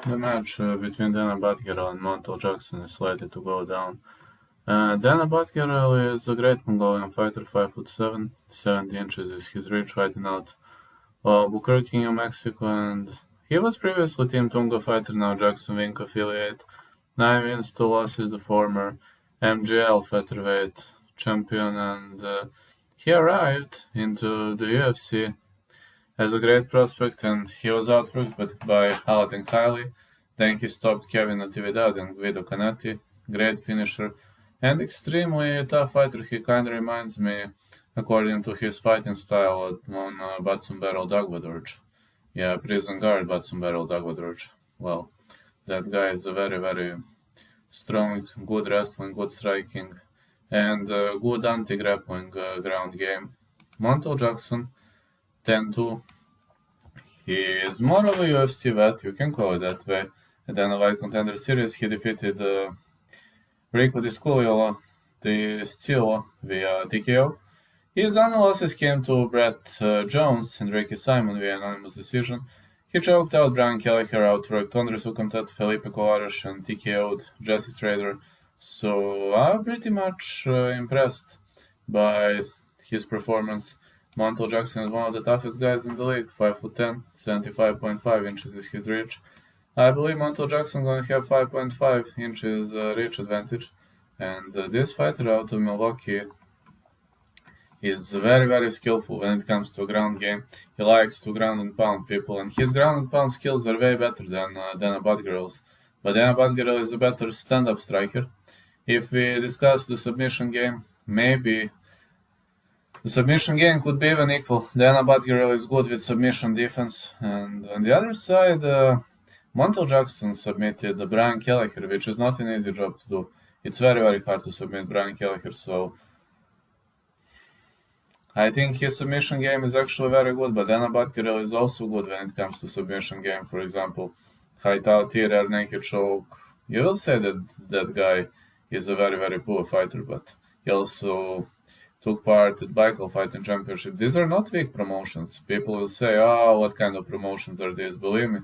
The match between Danaa Batgerel and Montel Jackson is slated to go down. Danaa Batgerel is a great Mongolian fighter, 5'7", 70 inches is his reach, fighting out Albuquerque, New Mexico, and he was previously Team Tunga fighter, now Jackson Wink affiliate. 9 wins, 2 losses, the former MGL featherweight champion, and he arrived into the UFC as a great prospect, and he was outworked by Alatin Haile. Then he stopped Kevin Natividad and Guido Canetti, great finisher, and extremely tough fighter. He kind of reminds me, according to his fighting style, on Batson Barrel Dagvadorj. Yeah, prison guard Batson Barrel Dagvadorj. Well, that guy is a very, very strong, good wrestling, good striking, and good anti-grappling ground game. Montel Jackson, 10-2. He is more of a UFC vet, you can call it that way. And then a light contender series, he defeated Rico Di Sciollo via TKO. His only losses came to Brett Jones and Ricky Simon via unanimous decision. He choked out Brian Kelleher, outworked Andre Sukamtet, Felipe Colares, and TKO'd Jesse Trader. So I'm pretty much impressed by his performance. Montel Jackson is one of the toughest guys in the league, 5'10", 75.5 inches is his reach. I believe Montel Jackson going to have 5.5 inches reach advantage, and this fighter out of Milwaukee is very, very skillful when it comes to ground game. He likes to ground and pound people, and his ground and pound skills are way better than Danaa Batgerel's. But Danaa Batgerel is a better stand-up striker. If we discuss the submission game, maybe the submission game could be even equal. Danaa Batgerel is good with submission defense, and on the other side, Montel Jackson submitted Brian Kelleher, which is not an easy job to do. It's very, very hard to submit Brian Kelleher, so I think his submission game is actually very good, but Danaa Batgerel is also good when it comes to submission game. For example, Hightail rear naked choke. You will say that that guy is a very, very poor fighter, but he also took part at Baikal Fighting Championship. These are not weak promotions. People will say, oh, what kind of promotions are these? Believe me,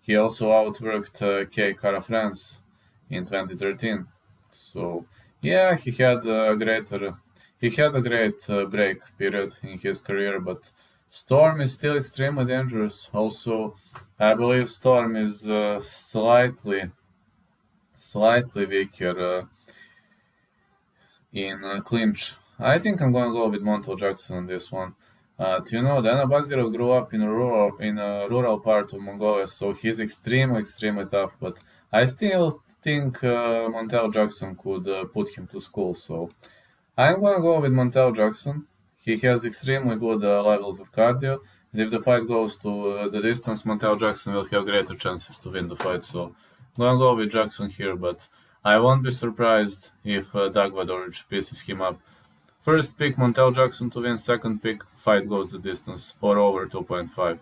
he also outworked K. Cara France in 2013. So, yeah, he had a great break period in his career, but Storm is still extremely dangerous. Also, I believe Storm is slightly weaker in clinch. I think I'm going to go with Montel Jackson on this one. Danaa Batgerel grew up in a rural part of Mongolia, so he's extremely tough. But I still think Montel Jackson could put him to school. So I'm going to go with Montel Jackson. He has extremely good levels of cardio, and if the fight goes to the distance, Montel Jackson will have greater chances to win the fight. So I'm going to go with Jackson here, but I won't be surprised if Dagvadorj pieces him up. First pick Montel Jackson to win, second pick fight goes the distance or over 2.5.